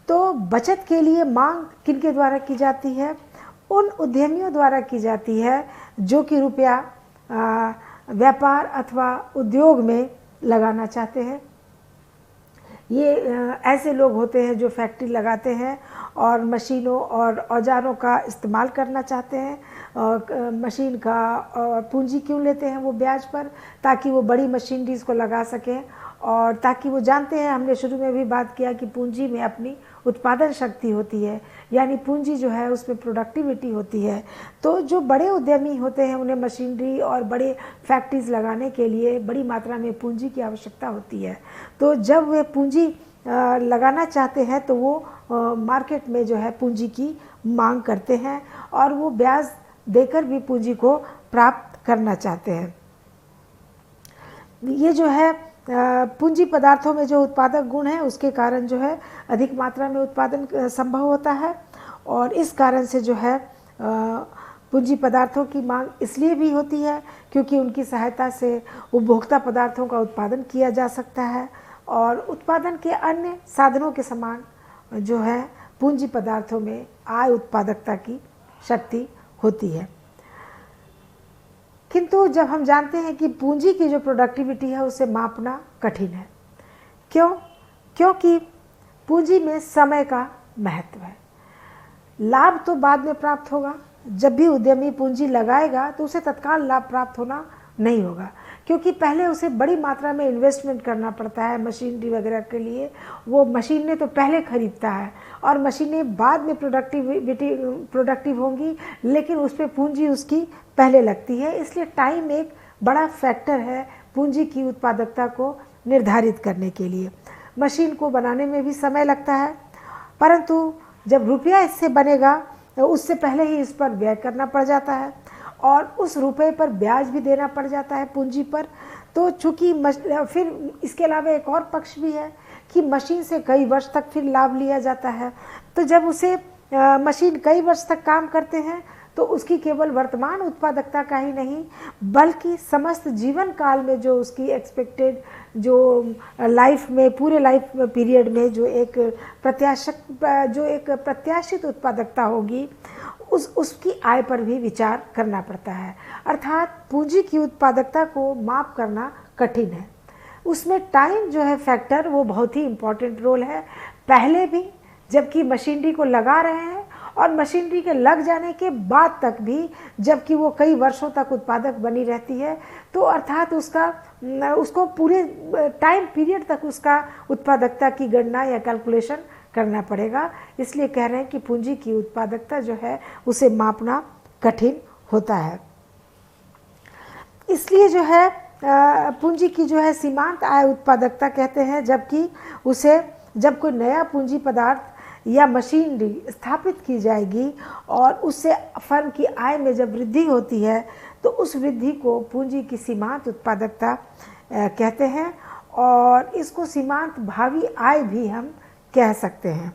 तो बचत के लिए मांग किनके द्वारा की जाती है? उन उद्यमियों द्वारा की जाती है जो कि रुपया व्यापार अथवा उद्योग में लगाना चाहते हैं। ये ऐसे लोग होते हैं जो फैक्ट्री लगाते हैं और मशीनों और औजारों का इस्तेमाल करना चाहते हैं। मशीन का पूंजी क्यों लेते हैं वो ब्याज पर? ताकि वो बड़ी मशीनरीज को लगा सकें, और ताकि वो जानते हैं, हमने शुरू में भी बात किया कि पूंजी में अपनी उत्पादन शक्ति होती है, यानी पूंजी जो है उसमें प्रोडक्टिविटी होती है। तो जो बड़े उद्यमी होते हैं उन्हें मशीनरी और बड़े फैक्ट्रीज लगाने के लिए बड़ी मात्रा में पूंजी की आवश्यकता होती है। तो जब वे पूंजी लगाना चाहते हैं तो वो मार्केट में जो है पूंजी की मांग करते हैं और वो ब्याज देकर भी पूंजी को प्राप्त करना चाहते हैं। ये जो है पूंजी पदार्थों में जो उत्पादक गुण है उसके कारण जो है अधिक मात्रा में उत्पादन संभव होता है, और इस कारण से जो है पूंजी पदार्थों की मांग इसलिए भी होती है क्योंकि उनकी सहायता से उपभोक्ता पदार्थों का उत्पादन किया जा सकता है, और उत्पादन के अन्य साधनों के समान जो है पूंजी पदार्थों में आय उत्पादकता की शक्ति होती है। किंतु जब हम जानते हैं कि पूंजी की जो प्रोडक्टिविटी है उसे मापना कठिन है। क्यों? क्योंकि पूंजी में समय का महत्व है। लाभ तो बाद में प्राप्त होगा। जब भी उद्यमी पूंजी लगाएगा तो उसे तत्काल लाभ प्राप्त होना नहीं होगा, क्योंकि पहले उसे बड़ी मात्रा में इन्वेस्टमेंट करना पड़ता है मशीनरी वगैरह के लिए। वो मशीनें तो पहले खरीदता है और मशीनें बाद में प्रोडक्टिव होंगी, लेकिन उस पर पूंजी उसकी पहले लगती है। इसलिए टाइम एक बड़ा फैक्टर है पूंजी की उत्पादकता को निर्धारित करने के लिए। मशीन को बनाने में भी समय लगता है, परंतु जब रुपया इससे बनेगा तो उससे पहले ही इस पर व्यय करना पड़ जाता है और उस रुपए पर ब्याज भी देना पड़ जाता है पूंजी पर। तो चूँकि फिर इसके अलावा एक और पक्ष भी है कि मशीन से कई वर्ष तक फिर लाभ लिया जाता है। तो जब उसे मशीन कई वर्ष तक काम करते हैं तो उसकी केवल वर्तमान उत्पादकता का ही नहीं बल्कि समस्त जीवन काल में जो उसकी एक्सपेक्टेड जो लाइफ में पूरे लाइफ पीरियड में जो एक प्रत्याशित उत्पादकता होगी उसकी आय पर भी विचार करना पड़ता है। अर्थात पूंजी की उत्पादकता को माप करना कठिन है। उसमें टाइम जो है फैक्टर वो बहुत ही इम्पोर्टेंट रोल है। पहले भी जबकि मशीनरी को लगा रहे हैं और मशीनरी के लग जाने के बाद तक भी जबकि वो कई वर्षों तक उत्पादक बनी रहती है, तो अर्थात उसको पूरे टाइम पीरियड तक उसका उत्पादकता की गणना या कैलकुलेशन करना पड़ेगा। इसलिए कह रहे हैं कि पूंजी की उत्पादकता जो है उसे मापना कठिन होता है। इसलिए जो है पूंजी की जो है सीमांत आय उत्पादकता कहते हैं, जबकि उसे जब कोई नया पूंजी पदार्थ या मशीनरी स्थापित की जाएगी और उससे फर्म की आय में जब वृद्धि होती है तो उस वृद्धि को पूंजी की सीमांत उत्पादकता कहते हैं, और इसको सीमांत भावी आय भी हम कह सकते हैं।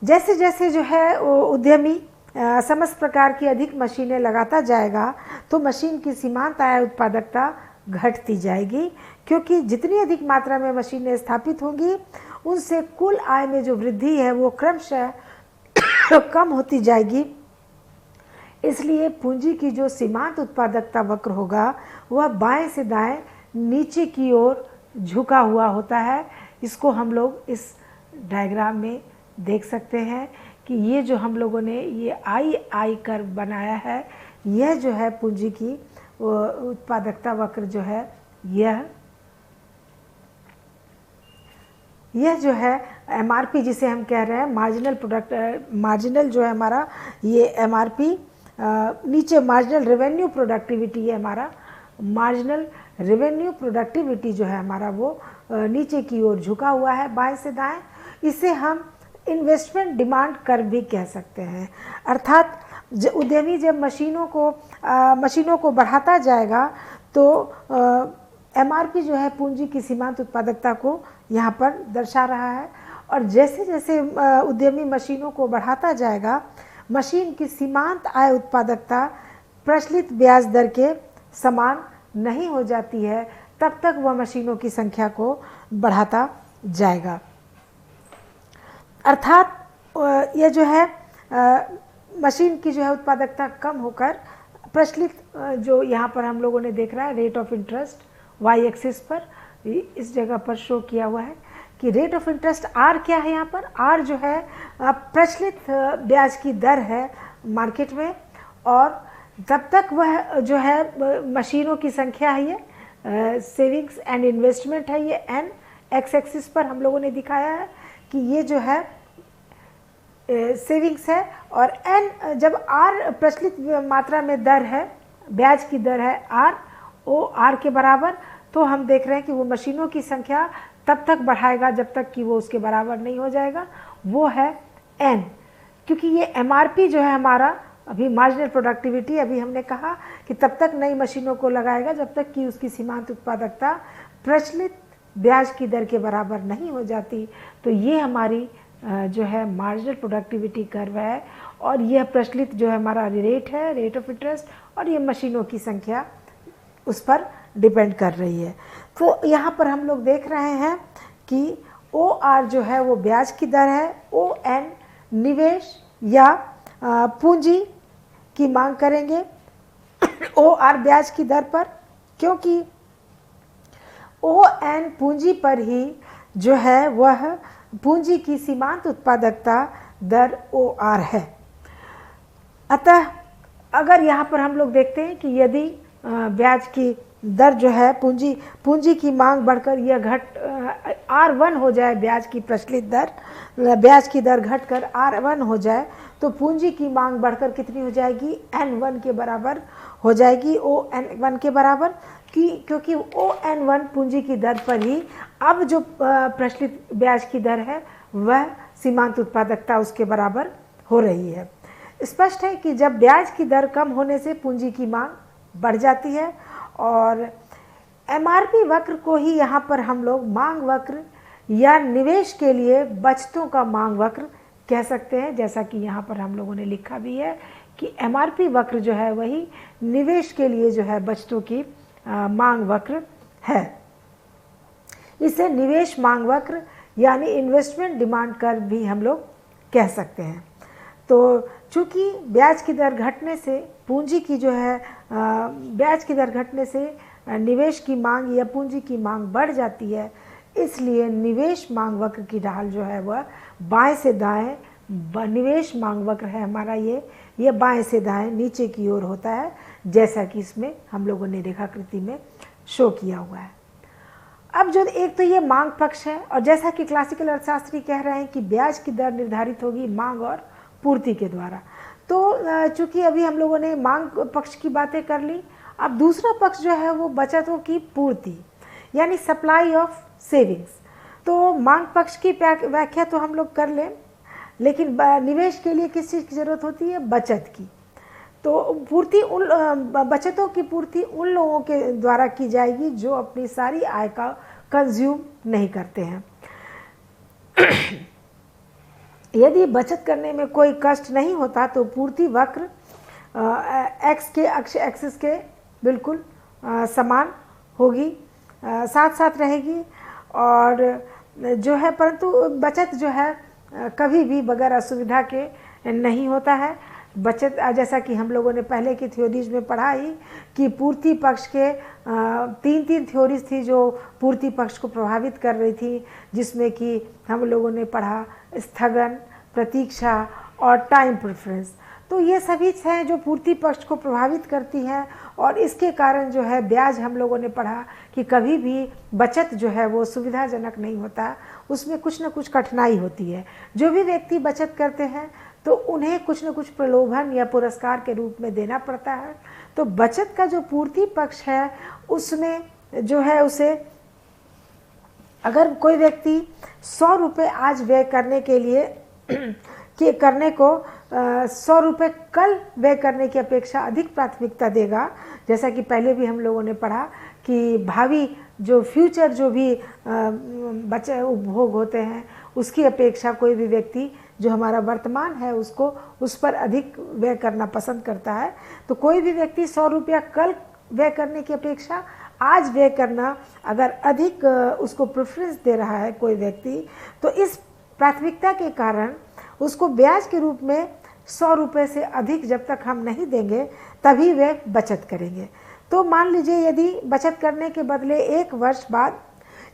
जैसे जैसे जो है उद्यमी समस्त प्रकार की अधिक मशीनें लगाता जाएगा तो मशीन की सीमांत आय उत्पादकता घटती जाएगी, क्योंकि जितनी अधिक मात्रा में मशीनें स्थापित होंगी उनसे कुल आय में जो वृद्धि है वो क्रमशः कम होती जाएगी। इसलिए पूंजी की जो सीमांत उत्पादकता वक्र होगा वह बाएं से दाएं नीचे की ओर झुका हुआ होता है। इसको हम लोग इस डायग्राम में देख सकते हैं कि ये जो हम लोगों ने ये आई कर्व बनाया है, यह जो है पूंजी की उत्पादकता वक्र जो है यह जो है एमआरपी जिसे हम कह रहे हैं मार्जिनल जो है हमारा ये एमआरपी, नीचे मार्जिनल रेवेन्यू प्रोडक्टिविटी है हमारा, मार्जिनल रेवेन्यू प्रोडक्टिविटी जो है हमारा वो नीचे की ओर झुका हुआ है बाएं से दाएं। इसे हम इन्वेस्टमेंट डिमांड कर्व भी कह सकते हैं। अर्थात उद्यमी जब मशीनों को बढ़ाता जाएगा तो एमआरपी जो है पूंजी की सीमांत उत्पादकता को यहाँ पर दर्शा रहा है, और जैसे जैसे उद्यमी मशीनों को बढ़ाता जाएगा मशीन की सीमांत आय उत्पादकता प्रचलित ब्याज दर के समान नहीं हो जाती है, तब तक वह मशीनों की संख्या को बढ़ाता जाएगा। अर्थात ये जो है मशीन की जो है उत्पादकता कम होकर प्रचलित जो यहाँ पर हम लोगों ने देख रहा है rate of interest Y axis पर इस जगह पर शो किया हुआ है कि रेट ऑफ इंटरेस्ट आर क्या है। यहाँ पर आर जो है प्रचलित ब्याज की दर है मार्केट में, और तब तक वह जो है मशीनों की संख्या है, ये सेविंग्स एंड इन्वेस्टमेंट है, ये एन एक्स एक्सिस पर हम लोगों ने दिखाया है कि ये जो है सेविंग्स है, और एन जब आर प्रचलित मात्रा में दर है, ब्याज की दर है आर ओ आर के बराबर, तो हम देख रहे हैं कि वो मशीनों की संख्या तब तक बढ़ाएगा जब तक कि वो उसके बराबर नहीं हो जाएगा, वो है एन। क्योंकि ये एमआरपी जो है हमारा अभी मार्जिनल प्रोडक्टिविटी, अभी हमने कहा कि तब तक नई मशीनों को लगाएगा जब तक कि उसकी सीमांत उत्पादकता प्रचलित ब्याज की दर के बराबर नहीं हो जाती। तो ये हमारी जो है मार्जिनल प्रोडक्टिविटी कर्व है, और यह प्रचलित जो है हमारा रेट है, रेट ऑफ इंटरेस्ट, और ये मशीनों की संख्या उस पर डिपेंड कर रही है। तो यहाँ पर हम लोग देख रहे हैं कि ओ आर जो है वो ब्याज की दर है, ओ एन निवेश या पूंजी की मांग करेंगे ओ आर ब्याज की दर पर, क्योंकि ओ एन पूंजी पर ही जो है वह पूंजी की सीमांत उत्पादकता दर ओ आर है। अतः अगर यहाँ पर हम लोग देखते हैं कि यदि ब्याज की दर जो है पूंजी की मांग बढ़कर यह R1 हो जाए, ब्याज की प्रचलित दर, ब्याज की दर घटकर R1 हो जाए, तो पूंजी की मांग बढ़कर कितनी हो जाएगी, N1 के बराबर हो जाएगी, ON1 के बराबर, क्योंकि ON1 पूंजी की दर पर ही अब जो प्रचलित ब्याज की दर है वह सीमांत उत्पादकता उसके बराबर हो रही है। स्पष्ट है कि जब ब्याज की दर कम होने से पूंजी की मांग बढ़ जाती है, और एमआरपी वक्र को ही यहाँ पर हम लोग मांग वक्र या निवेश के लिए बचतों का मांग वक्र कह सकते हैं, जैसा कि यहाँ पर हम लोगों ने लिखा भी है कि एमआरपी वक्र जो है वही निवेश के लिए जो है बचतों की मांग वक्र है। इसे निवेश मांग वक्र यानी इन्वेस्टमेंट डिमांड कर्व भी हम लोग कह सकते हैं। तो चूँकि ब्याज की दर घटने से पूंजी की जो है ब्याज की दर घटने से निवेश की मांग या पूंजी की मांग बढ़ जाती है, इसलिए निवेश मांग वक्र की ढाल जो है वह बाएं से दाएं, निवेश मांग वक्र है हमारा ये बाएं से दाएं नीचे की ओर होता है, जैसा कि इसमें हम लोगों ने रेखाकृति में शो किया हुआ है। अब जो एक तो ये मांग पक्ष है, और जैसा कि क्लासिकल अर्थशास्त्री कह रहे हैं कि ब्याज की दर निर्धारित होगी मांग और पूर्ति के द्वारा। तो चूंकि अभी हम लोगों ने मांग पक्ष की बातें कर ली, अब दूसरा पक्ष जो है वो बचतों की पूर्ति यानी सप्लाई ऑफ सेविंग्स। तो मांग पक्ष की व्याख्या तो हम लोग कर लें, लेकिन निवेश के लिए किस चीज़ की ज़रूरत होती है, बचत की। तो पूर्ति बचतों की पूर्ति उन लोगों के द्वारा की जाएगी जो अपनी सारी आय का कंज्यूम नहीं करते हैं। यदि बचत करने में कोई कष्ट नहीं होता तो पूर्ति वक्र एक्स के अक्ष एक्सिस के बिल्कुल समान होगी, साथ साथ रहेगी, और जो है परंतु बचत जो है कभी भी बगैर असुविधा के नहीं होता है। बचत जैसा कि हम लोगों ने पहले की थ्योरीज में पढ़ा ही कि पूर्ति पक्ष के तीन थ्योरीज थी जो पूर्ति पक्ष को प्रभावित कर रही थी, जिसमें कि हम लोगों ने पढ़ा स्थगन, प्रतीक्षा और टाइम प्रेफरेंस। तो ये सभी हैं जो पूर्ति पक्ष को प्रभावित करती हैं, और इसके कारण जो है ब्याज हम लोगों ने पढ़ा कि कभी भी बचत जो है वो सुविधाजनक नहीं होता, उसमें कुछ न कुछ कठिनाई होती है। जो भी व्यक्ति बचत करते हैं तो उन्हें कुछ न कुछ प्रलोभन या पुरस्कार के रूप में देना पड़ता है। तो बचत का जो पूर्ति पक्ष है उसमें जो है उसे अगर कोई व्यक्ति 100 रुपये आज व्यय करने के लिए करने को 100 रुपये कल व्यय करने की अपेक्षा अधिक प्राथमिकता देगा, जैसा कि पहले भी हम लोगों ने पढ़ा कि भावी जो फ्यूचर जो भी बचे उपभोग होते हैं उसकी अपेक्षा कोई भी व्यक्ति जो हमारा वर्तमान है उसको उस पर अधिक व्यय करना पसंद करता है। तो कोई भी व्यक्ति 100 रुपया कल व्यय करने की अपेक्षा आज व्यय करना अगर अधिक उसको प्रेफरेंस दे रहा है कोई व्यक्ति, तो इस प्राथमिकता के कारण उसको ब्याज के रूप में 100 रुपये से अधिक जब तक हम नहीं देंगे तभी वे बचत करेंगे। तो मान लीजिए यदि बचत करने के बदले 1 वर्ष बाद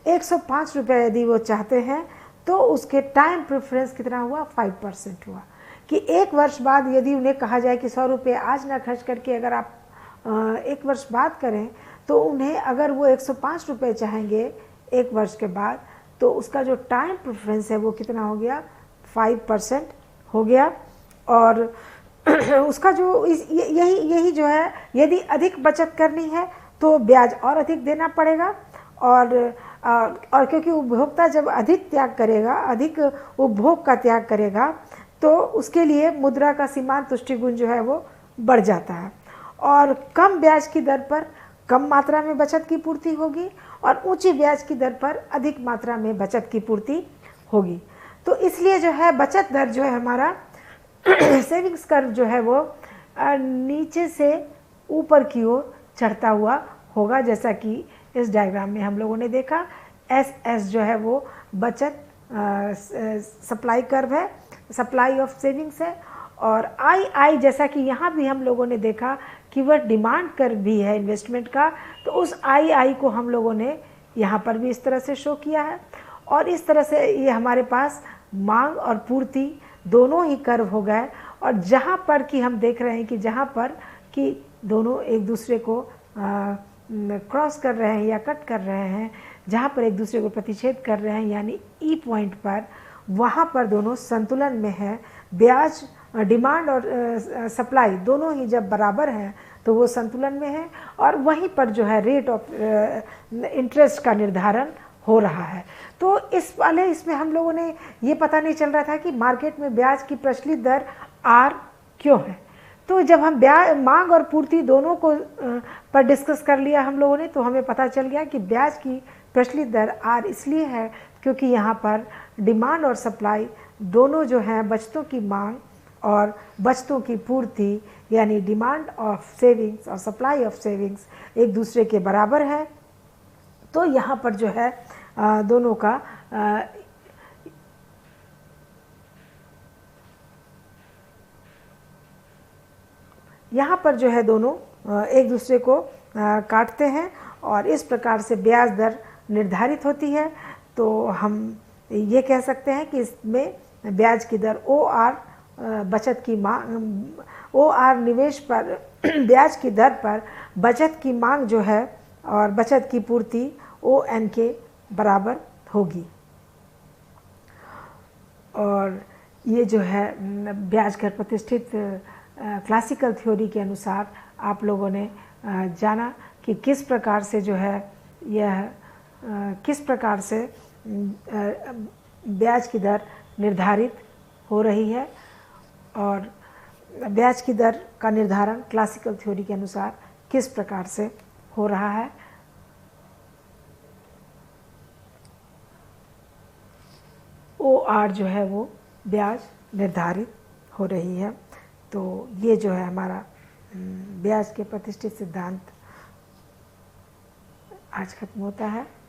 105 रुपये यदि वो चाहते हैं तो उसके टाइम प्रेफरेंस कितना हुआ, 5% हुआ। कि 1 वर्ष बाद यदि उन्हें कहा जाए कि 100 रुपये आज ना खर्च करके अगर आप 1 वर्ष बाद करें तो उन्हें अगर वो 105 रुपये चाहेंगे 1 वर्ष के बाद तो उसका जो टाइम प्रेफरेंस है वो कितना हो गया, 5% हो गया। और उसका जो यही जो है, यदि अधिक बचत करनी है तो ब्याज और अधिक देना पड़ेगा। और क्योंकि उपभोक्ता जब अधिक त्याग करेगा, अधिक उपभोग का त्याग करेगा तो उसके लिए मुद्रा का सीमांत तुष्टिगुण जो है वो बढ़ जाता है और कम ब्याज की दर पर कम मात्रा में बचत की पूर्ति होगी और ऊंची ब्याज की दर पर अधिक मात्रा में बचत की पूर्ति होगी। तो इसलिए जो है बचत दर जो है हमारा सेविंग्स कर्व जो है वो नीचे से ऊपर की ओर चढ़ता हुआ होगा, जैसा कि इस डायग्राम में हम लोगों ने देखा। एस जो है वो बचत सप्लाई कर्व है, सप्लाई ऑफ सेविंग्स है। और आई जैसा कि यहाँ भी हम लोगों ने देखा कि वह डिमांड कर्व भी है इन्वेस्टमेंट का, तो उस आई को हम लोगों ने यहाँ पर भी इस तरह से शो किया है। और इस तरह से ये हमारे पास मांग और पूर्ति दोनों ही कर्व हो गए। और जहाँ पर कि हम देख रहे हैं कि जहाँ पर कि दोनों एक दूसरे को क्रॉस कर रहे हैं या कट कर रहे हैं, जहाँ पर एक दूसरे को प्रतिच्छेद कर रहे हैं यानी ई पॉइंट पर, वहाँ पर दोनों संतुलन में है। ब्याज डिमांड और सप्लाई दोनों ही जब बराबर हैं तो वो संतुलन में है और वहीं पर जो है रेट ऑफ इंटरेस्ट का निर्धारण हो रहा है। तो इसमें हम लोगों ने ये पता नहीं चल रहा था कि मार्केट में ब्याज की प्रचलित दर आर क्यों है। तो जब हम ब्याज मांग और पूर्ति दोनों को पर डिस्कस कर लिया हम लोगों ने, तो हमें पता चल गया कि ब्याज की प्रचलित दर आर इसलिए है क्योंकि यहाँ पर डिमांड और सप्लाई दोनों जो हैं बचतों की मांग और बचतों की पूर्ति यानी डिमांड ऑफ सेविंग्स और सप्लाई ऑफ सेविंग्स एक दूसरे के बराबर है। तो यहाँ पर जो है दोनों का यहाँ पर जो है दोनों एक दूसरे को काटते हैं और इस प्रकार से ब्याज दर निर्धारित होती है। तो हम ये कह सकते हैं कि इसमें ब्याज की दर OR बचत की मांग, OR निवेश पर ब्याज की दर पर बचत की मांग जो है और बचत की पूर्ति ON के बराबर होगी। और ये जो है ब्याज कर प्रतिष्ठित क्लासिकल थ्योरी के अनुसार आप लोगों ने जाना कि किस प्रकार से जो है यह किस प्रकार से ब्याज की दर निर्धारित हो रही है और ब्याज की दर का निर्धारण क्लासिकल थ्योरी के अनुसार किस प्रकार से हो रहा है। OR जो है वो ब्याज निर्धारित हो रही है। तो ये जो है हमारा ब्याज के प्रतिष्ठित सिद्धांत आज खत्म होता है।